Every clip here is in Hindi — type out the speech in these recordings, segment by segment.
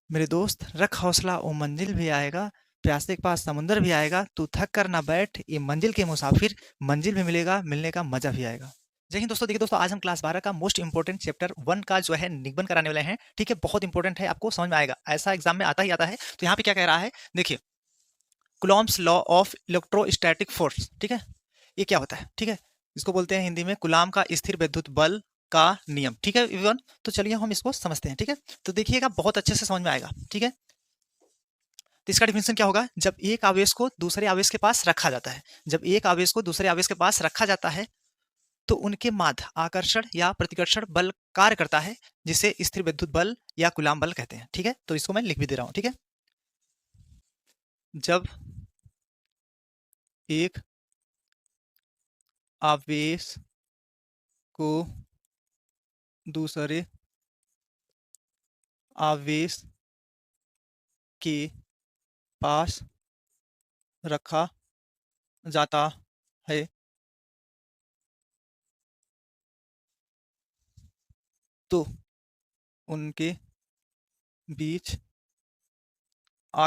मेरे दोस्त रख हौसला वो मंजिल भी आएगा, प्यासे के पास समुंदर भी आएगा, तू थक कर ना बैठ ये मंजिल के मुसाफिर, मंजिल भी मिलेगा, मिलने का मजा भी आएगा। जय हिंद दोस्तों। देखिए दोस्तों, आज हम क्लास 12 का मोस्ट इंपोर्टेंट चैप्टर 1 का जो है निबंध कराने वाले हैं। ठीक है, बहुत इंपॉर्टेंट है, आपको समझ में आएगा, ऐसा एग्जाम में आता ही आता है। तो यहाँ पे क्या कह रहा है, देखिए, Coulomb's law of electrostatic force. ठीक है, ये क्या होता है? ठीक है, इसको बोलते हैं हिंदी में गुलाम का स्थिर विद्युत बल का नियम। ठीक है एवरीवन, तो चलिए हम इसको समझते हैं। ठीक है, तो देखिएगा, बहुत अच्छे से समझ में आएगा। ठीक है, तो इसका डिफिनेशन क्या होगा? जब एक आवेश को दूसरे आवेश के पास रखा जाता है, जब एक आवेश को दूसरे आवेश के पास रखा जाता है, तो उनके माध्य आकर्षण या प्रतिकर्षण बल कार्य करता है, जिसे स्थिर विद्युत बल या कूलॉम बल कहते हैं। ठीक है, तो इसको मैं लिख भी दे रहा हूं। ठीक है, जब एक आवेश को दूसरे आवेश के पास रखा जाता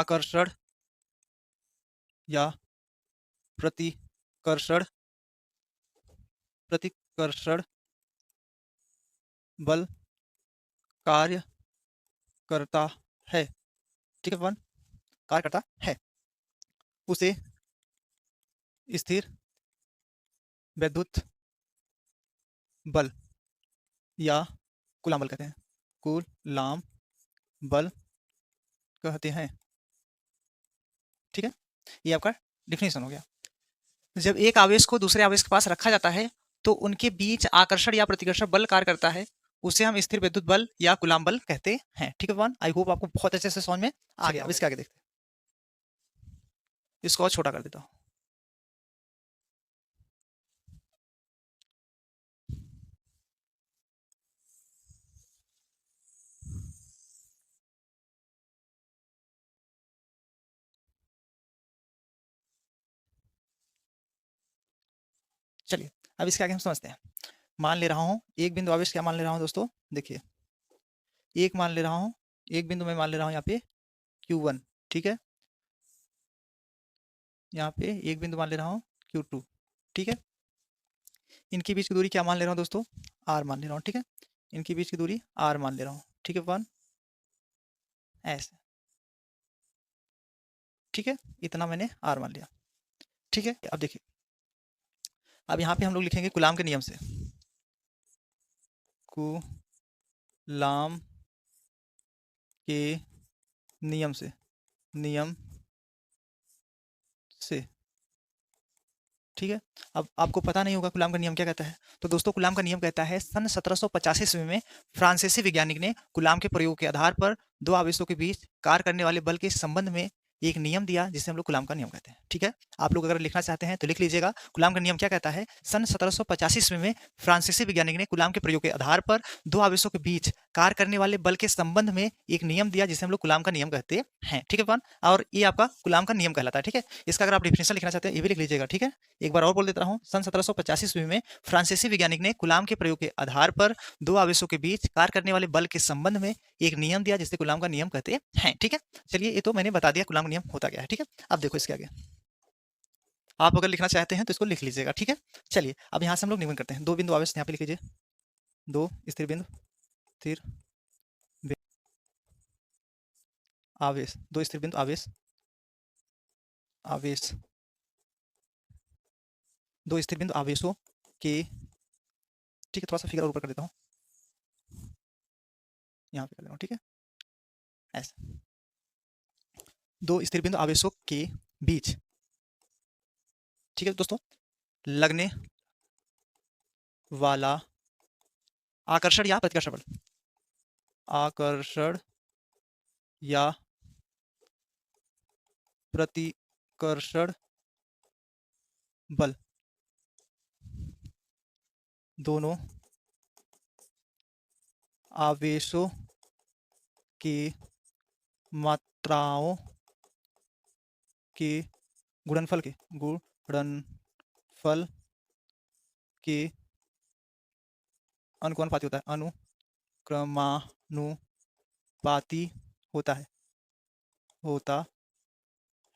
है, तो उनके बीच आकर्षण या प्रतिकर्षण प्रतिकर्षण बल कार्य करता है। ठीक है वन, कार्य करता है, उसे स्थिर विद्युत बल या कूलॉम बल कहते हैं, कूलॉम बल कहते हैं। ठीक है, ये आपका डिफिनेशन हो गया। जब एक आवेश को दूसरे आवेश के पास रखा जाता है, तो उनके बीच आकर्षण या प्रतिकर्षण बल कार्य करता है, उसे हम स्थिर विद्युत बल या कूलॉम बल कहते हैं। ठीक है वन, आई होप आपको बहुत अच्छे से समझ में आ गया। अब इसके आगे देखते हैं, इसको और छोटा कर देता हूँ। चलिए, अब इसके आगे हम समझते हैं। मान ले रहा हूं एक बिंदु आवेश, क्या मान ले रहा हूं दोस्तों? देखिए, एक मान ले रहा हूं, एक बिंदु में मान ले रहा हूं यहाँ पे Q1। ठीक है, यहाँ पे एक बिंदु मान ले रहा हूँ Q2। ठीक है, इनके बीच की दूरी क्या मान ले रहा हूँ दोस्तों? R मान ले रहा हूँ। ठीक है, इनके बीच की दूरी R मान ले रहा हूँ। ठीक है वन, ऐसे। ठीक है, इतना मैंने R मान लिया। ठीक है, अब देखिए, अब यहाँ पे हम लोग लिखेंगे कूलॉम के नियम से, कूलॉम के नियम से, नियम से। ठीक है, अब आपको पता नहीं होगा कूलॉम का नियम क्या कहता है। तो दोस्तों, कूलॉम का नियम कहता है, सन 1785 ईस्वी में फ्रांसीसी वैज्ञानिक ने कूलॉम के प्रयोग के आधार पर दो आवेशों के बीच कार्य करने वाले बल के संबंध में एक नियम दिया, जिसे हम लोग कूलॉम का नियम कहते हैं। ठीक है, आप लोग अगर लिखना चाहते हैं तो लिख लीजिएगा, कूलॉम का नियम क्या कहता है। सन 1785 ईस्वी में फ्रांसीसी वैज्ञानिक ने कूलॉम के प्रयोग के आधार पर दो आवेशों के बीच कार्य करने वाले बल के संबंध में एक नियम दिया, जिसे हम लोग कूलॉम का नियम कहते हैं। ठीक है वन, और ये आपका कूलॉम का नियम कहलाता है। ठीक है, इसका अगर आप डिफिनेशन लिखना चाहते हैं, ये भी लिख लीजिएगा। ठीक है, एक बार और बोल देता हूँ, सन 1785 ईस्वी में फ्रांसीसी वैज्ञानिक ने कूलॉम के प्रयोग के आधार पर दो आवेशों के बीच कार्य करने वाले बल के संबंध में एक नियम दिया, जिसे कूलॉम का नियम कहते हैं। ठीक है, चलिए, ये तो मैंने बता दिया कूलॉम का नियम होता क्या है। ठीक है, अब देखो इसके आगे, आप अगर लिखना चाहते हैं तो इसको लिख लीजिएगा। ठीक है, चलिए, अब यहाँ से हम लोग निबंध करते हैं। दो बिंदु आवेश यहाँ पे लिख लीजिए, दो स्थिर बिंदु, स्थिर आवेश, दो स्थिर बिंदु आवेश, आवेश, दो स्थिर बिंदु आवेशों के। ठीक है, थोड़ा सा फिगर और ऊपर कर देता हूँ, यहाँ पे कर दे रहा हूँ। ठीक है, ऐसे, दो स्थिर बिंदु आवेशों के बीच। ठीक है दोस्तों, लगने वाला आकर्षण या प्रतिकर्षण बल, आकर्षण या प्रतिकर्षण बल दोनों आवेशों की मात्राओं के गुणनफल के अनुक्रमानुपाती होता है, अनुक्रमानुपाती होता है। होता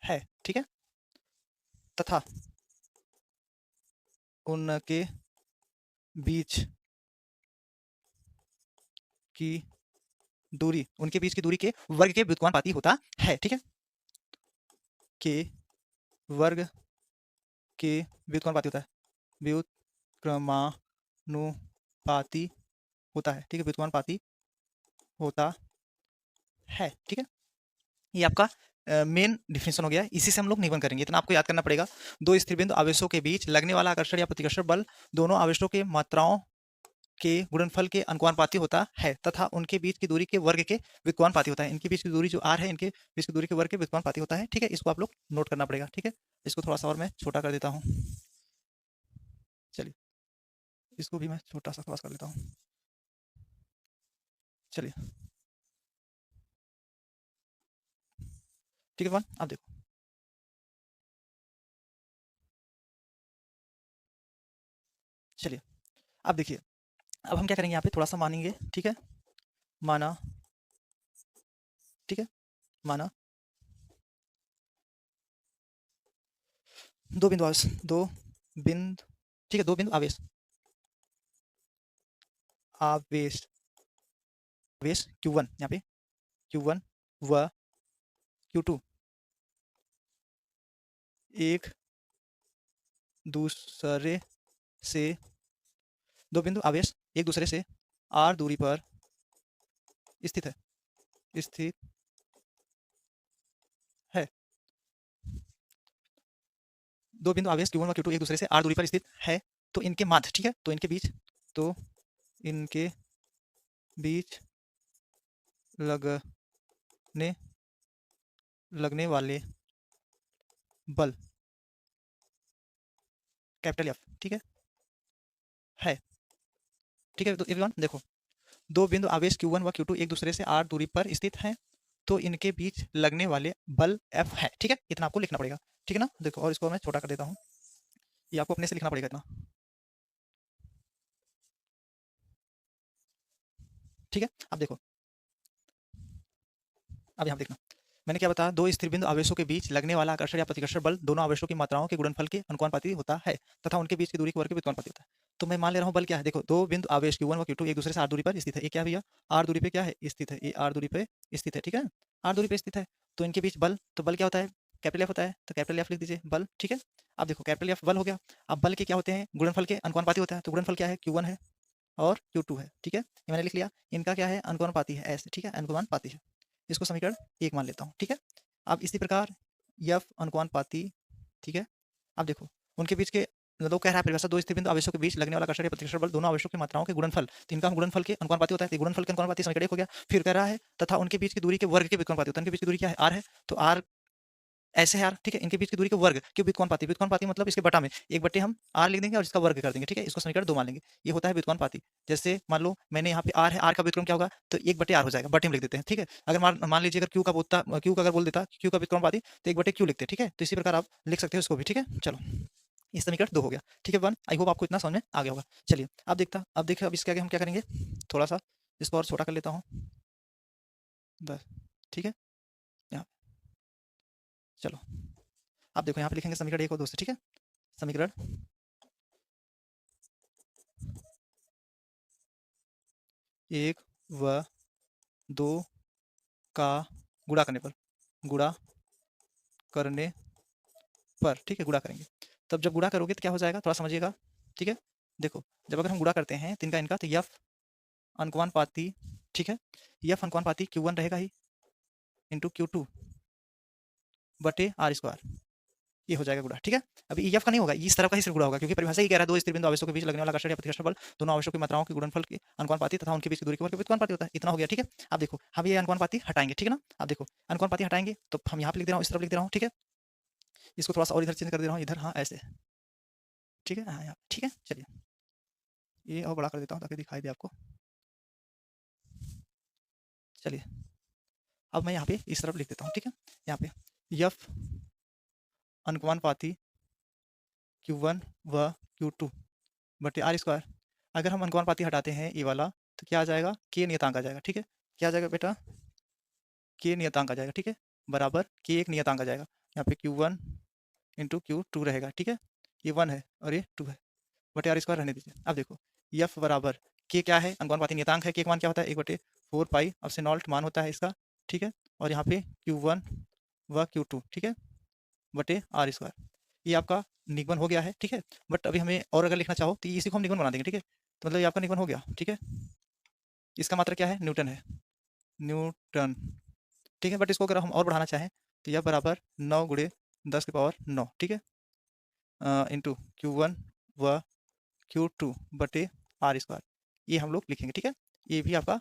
है, ठीक है, तथा उनके बीच की उनके बीच की दूरी के वर्ग के व्युत्क्रमानुपाती होता है, ठीक है, के वर्ग के व्युत्क्रमानुपाती होता है, व्युत्क्रमानुपाती होता है, ठीक है, व्युत्क्रमानुपाती होता है, ठीक है। ये आपका मेन डिफिनेशन हो गया है। इसी से हम लोग निबंध करेंगे, इतना आपको याद करना पड़ेगा। दो स्थिर बिंदु आवेशों के बीच लगने वाला आकर्षण या प्रतिकर्षण बल दोनों आवेशों के मात्राओं के गुणनफल के अनुपाती होता है तथा उनके बीच की दूरी के वर्ग के व्युत्क्रमानुपाती होता है। इनके बीच की दूरी जो r है, इनके बीच की दूरी के वर्ग के व्युत्क्रमानुपाती होता है, ठीक है। इसको आप लोग नोट करना पड़ेगा, ठीक है। इसको थोड़ा सा और मैं छोटा कर देता हूँ। चलिए, इसको भी मैं छोटा सा थोड़ा कर लेता हूँ। चलिए, ठीक है, आप देखो। चलिए, अब देखिए, अब हम क्या करेंगे, यहाँ पे थोड़ा सा मानेंगे, ठीक है। माना, ठीक है, माना दो बिंदु आवेश, दो बिंदु, ठीक है, दो बिंदु आवेश, आवेश आवेश Q1 यहाँ पे Q1 व Q2 एक दूसरे से, दो बिंदु आवेश एक दूसरे से r दूरी पर स्थित है, स्थित है। दो बिंदु आवेश Q1 व Q2 एक दूसरे से r दूरी पर स्थित है, तो इनके माध्य, ठीक है, तो इनके बीच, तो इनके बीच लगने लगने वाले बल कैपिटल F, ठीक है, ठीक है। तो एवरीवन देखो, दो बिंदु आवेश Q1 व Q2 एक दूसरे से r दूरी पर स्थित हैं, तो इनके बीच लगने वाले बल F है, ठीक है। इतना आपको लिखना पड़ेगा, ठीक है ना। देखो, और इसको मैं छोटा कर देता हूँ, ये आपको अपने से लिखना पड़ेगा इतना, ठीक है। अब देखो, अब यहाँ देखना, मैंने क्या बताया, दो स्थिर बिंदु आवेशों के बीच लगने वाला आकर्षण या प्रतिकर्षण बल दोनों आवेशों की मात्राओं के गुणनफल के अनुपाती होता है तथा उनके बीच की दूरी के वर्ग के व्युत्क्रमानुपाती होता है। तो मैं मान ले रहा हूँ बल क्या है, देखो, दो बिंदु आवेश Q1 व Q2 एक दूसरे से r दूरी पर स्थित है। ये क्या भैया, r दूरी पे क्या है, स्थित है, ये r दूरी पे स्थित है, ठीक है, r दूरी पे स्थित है। तो इनके बीच बल, तो बल क्या होता है, कैपिटल F होता है, तो कैपिटल F लिख दीजिए, बल, ठीक है। अब देखो, कैपिटल F बल हो गया। अब बल के क्या होते हैं, गुणनफल के अनुपाती होता है, तो गुणनफल क्या है, Q1 है और Q2 है, ठीक है, ये मैंने लिख लिया। इनका क्या है, अनुपाती है, ऐसे, ठीक है, अनुपाती है। इसको समीकरण 1 मान लेता हूँ, ठीक है। अब इसी प्रकार F अनुपाती, ठीक है। अब देखो, उनके बीच के, दो कह रहा है परिभाषा, दो स्थिर बिंदु आवेशों के बीच लगने वाला आकर्षण या प्रतिकर्षण बल दोनों आवेशों की मात्राओं के गुणनफल, तो इनका गुणनफल के अनुपाती होता है, तो गुणनफल के अनुपाती समीकरण 1 हो गया। फिर कह रहा है तथा उनके बीच की दूरी के वर्ग के व्युत्क्रमानुपाती होता है। इनके बीच की दूरी क्या है, r है, तो r ऐसे है यार, ठीक है। इनके बीच की दूरी के वर्ग क्यों, व्युत्क्रमानुपाती, व्युत्क्रमानुपाती मतलब इसके बटा में एक बटे हम r लिख देंगे और इसका वर्ग कर देंगे, ठीक है। इसको समीकरण 2 मान लेंगे, ये होता है व्युत्क्रमानुपाती। जैसे मान लो मैंने यहाँ पे r है, r का व्युत्क्रम क्या होगा, तो एक बटे r हो जाएगा, बटे में लिख देते हैं, ठीक है। अगर मान लीजिए अगर q का बोलता, q का अगर बोल देता q का व्युत्क्रमानुपाती, तो एक बटे q लिखते हैं, ठीक है। तो इसी प्रकार आप लिख सकते हो इसको भी, ठीक है। चलो, इस समीकरण 2 हो गया, ठीक है वन। आई होप आपको इतना समझ में आ गया होगा। चलिए, अब देखिए, अब इसके आगे हम क्या करेंगे, थोड़ा सा इसको और छोटा कर लेता हूँ, बस, ठीक है। यहाँ, चलो, अब देखो, यहाँ पे लिखेंगे समीकरण 1 और 2 से, ठीक है। समीकरण 1 व 2 का गुणा करने पर, गुणा करने पर, ठीक है, गुणा करेंगे। तब जब गुणा करोगे तो क्या हो जाएगा, थोड़ा समझिएगा, ठीक है। देखो, जब अगर हम गुणा करते हैं तो इनका इनका, तो F अनुपाती, ठीक है, F अनुपाती Q1 रहेगा ही इंटू Q2 बटे आर स्क्वायर, ये हो जाएगा गुणा, ठीक है। अभी EF का नहीं होगा, इस तरफ का ही सिर्फ गुणा होगा, क्योंकि परिभाषा ही कह रहा है, दो स्थिर बिंदु आवेशों के बीच लगने वाला आकर्षण या प्रतिकर्षण बल दोनों आवेशों की मात्राओं के गुणनफल के अनुपाती तथा उनके बीच की दूरी के वर्ग के व्युत्क्रमानुपाती होता है। इतना हो गया, ठीक है। अब देखो, हम ये अनुपाती हटाएंगे, ठीक है ना। अब देखो, अनुपाती हटाएंगे तो हम यहाँ पे लिख दे रहा हूँ, इस तरफ लिख दे रहा हूँ, ठीक है। इसको थोड़ा सा और इधर चेंज कर दे रहा हूँ, इधर, हाँ ऐसे, ठीक है, हाँ यहाँ, ठीक है। चलिए, ये और बड़ा कर देता हूँ ताकि दिखाई दे आपको। चलिए, अब मैं यहाँ पे इस तरफ लिख देता हूँ, ठीक है। यहाँ पे F अनुपाती Q1 व Q2 बटे आर स्क्वायर। अगर हम अनुपाती हटाते हैं ये वाला, तो क्या आ जाएगा, K नियतांक आ जाएगा, ठीक है। क्या आ जाएगा बेटा, K नियतांक आ जाएगा, ठीक है। बराबर के एक नियतांक आ जाएगा, यहाँ पे Q1 इंटू Q2 रहेगा, ठीक है। ये 1 है और ये 2 है, बटे आर स्क्वायर रहने दीजिए। अब देखो F बराबर के क्या है, अनुपाती नियतांक है, के का मान क्या होता है 1/4 पाई एप्सिलॉन मान होता है इसका, ठीक है। और यहाँ पे Q1 व Q2, ठीक है, बटे आर स्क्वायर। ये आपका निगमन हो गया है, ठीक है। बट अभी हमें और अगर लिखना चाहो तो इसी को हम निगमन बना देंगे, ठीक है। तो मतलब ये आपका निगमन हो गया, ठीक है। इसका मात्रा क्या है, न्यूटन है, न्यूटन, ठीक है। बट इसको अगर हम और बढ़ाना चाहें तो यह बराबर 9 गुणे 10⁻9, ठीक है, इंटू Q1 व Q2 बटे आर स्क्वायर, ये हम लोग लिखेंगे, ठीक है। ये भी आपका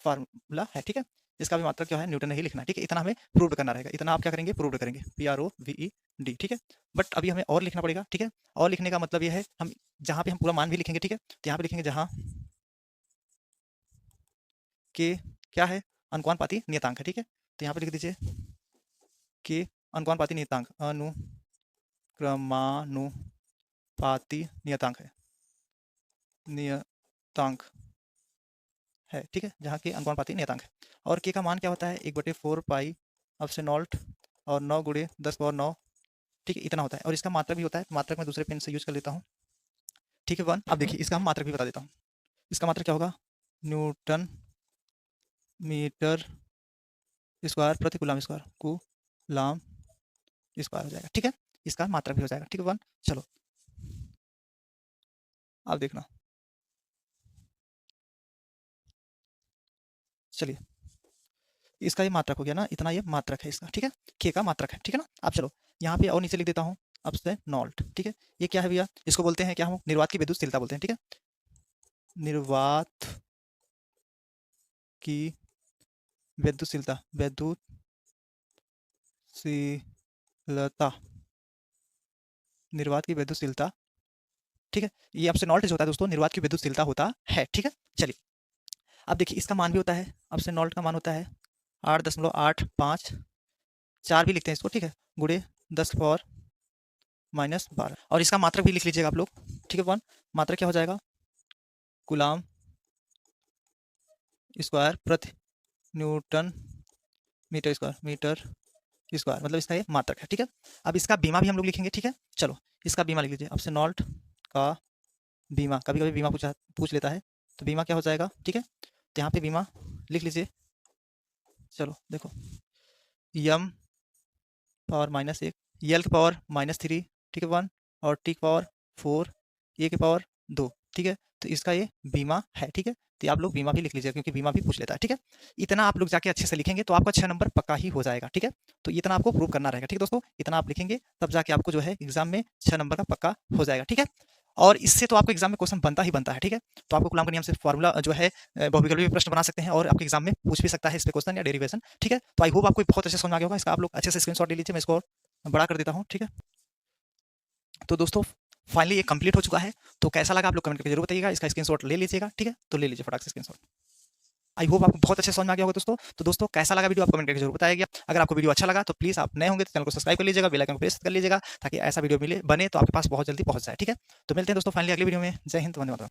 फार्मूला है, ठीक है। इसका भी मात्रक क्या है, न्यूटन ही लिखना है, ठीक है। इतना हमें प्रूव करना रहेगा, इतना आप क्या करेंगे, प्रूव करेंगे, PROVED, ठीक है। बट अभी हमें और लिखना पड़ेगा, ठीक है। और लिखने का मतलब ये है, हम जहाँ पे हम पूरा मान भी लिखेंगे, ठीक है, तो यहाँ पे लिखेंगे जहाँ के क्या है, अनुपाती नियतांक है, ठीक है। तो यहाँ पे लिख दीजिए के अनुपाती नियतांक, अनुक्रमानुपाती नियतांक है, नियतांक है, ठीक है, जहाँ के अनुपाती नियतांक है। और के का मान क्या होता है 1/4 पाई एप्सिलॉन और 9 गुणे 10⁻9, ठीक है, इतना होता है। और इसका मात्रक भी होता है, मात्रक मैं दूसरे पेन से यूज कर लेता हूँ, ठीक है 1। अब देखिए इसका हम मात्रक भी बता देता हूँ, इसका मात्रक क्या होगा, न्यूटन मीटर स्क्वायर प्रति कूलम स्क्वायर, कूलम स्क्वायर हो जाएगा, ठीक है। इसका मात्रक भी हो जाएगा, ठीक है 1। चलो अब देखना, चलिए इसका ये मात्रक हो गया ना, इतना ये मात्रक है इसका, ठीक है, के का मात्रक है, ठीक है ना। अब चलो यहाँ पे और नीचे लिख देता हूँ अब से नॉल्ट, ठीक है। ये क्या है भैया, इसको बोलते हैं क्या, हम निर्वात की विद्युतशीलता बोलते हैं, ठीक है, निर्वात की विद्युतशीलता, विद्युतशीलता, निर्वात की विद्युतशीलता, ठीक है। ये आपसे नॉल्ट होता है दोस्तों, निर्वात की विद्युतशीलता होता है, ठीक है। चलिए अब देखिए इसका मान भी होता है, अब से नॉल्ट का मान होता है 8.85, 4 भी लिखते हैं इसको, ठीक है, गुणे 10⁻12। और इसका मात्रक भी लिख लीजिएगा आप लोग, ठीक है 1। मात्रक क्या हो जाएगा, कूलम स्क्वायर प्रति न्यूटन मीटर स्क्वायर, मतलब इसका ये मात्रक है, ठीक है। अब इसका बीमा भी हम लोग लिखेंगे, ठीक है। चलो इसका बीमा लिख लीजिए, अब से नॉल्ट का बीमा, कभी कभी बीमा पूछ लेता है, तो बीमा क्या हो जाएगा, ठीक है। तो यहाँ पे बीमा लिख लीजिए, चलो देखो यम पावर -1, यल की पावर -3, ठीक है 1, और टी की पावर 4, ए की पावर 2, ठीक है। तो इसका ये बीमा है, ठीक है। तो आप लोग बीमा भी लिख लीजिए क्योंकि बीमा भी पूछ लेता है, ठीक है। इतना आप लोग जाके अच्छे से लिखेंगे तो आपका 6 नंबर पक्का ही हो जाएगा, ठीक है। तो इतना आपको प्रूव करना रहेगा, ठीक है दोस्तों, इतना आप लिखेंगे तब जाके आपको जो है एग्जाम में 6 नंबर का पक्का हो जाएगा, ठीक है। और इससे तो आपको एग्जाम में क्वेश्चन बनता ही बनता है, ठीक है। तो आपको कूलम के नियम से फार्मूला जो है बहुविकल्पी प्रश्न बना सकते हैं और आपके एग्जाम में पूछ भी सकता है इस पे क्वेश्चन या डेरिवेशन, ठीक है। तो आई होप आपको बहुत अच्छे समझ में आ गया होगा, इसका आप लोग अच्छे से स्क्रीनशॉट ले लीजिए, मैं इसको बड़ा कर देता हूँ, ठीक है। तो दोस्तों फाइनली ये कंप्लीट हो चुका है, तो कैसा लगा आप लोग कमेंट करके जरूर बताइएगा, इसका स्क्रीनशॉट ले लीजिएगा, ठीक है। तो ले लीजिए फटाक से स्क्रीनशॉट। आई होप आपको बहुत अच्छे समझ में आ गया होगा दोस्तों। तो दोस्तों कैसा लगा वीडियो आप कमेंट करके जरूर बताइएगा। अगर आपको वीडियो अच्छा लगा तो प्लीज़ आप नए होंगे तो चैनल को सब्सक्राइब कर लीजिएगा, बेल आइकन को प्रेस कर लीजिएगा ताकि ऐसा वीडियो मिले बने तो आपके पास बहुत जल्दी पहुंच जाए, ठीक है। तो मिलते हैं दोस्तों फाइनली अगली वीडियो में। जय हिंद, वंदे मातरम।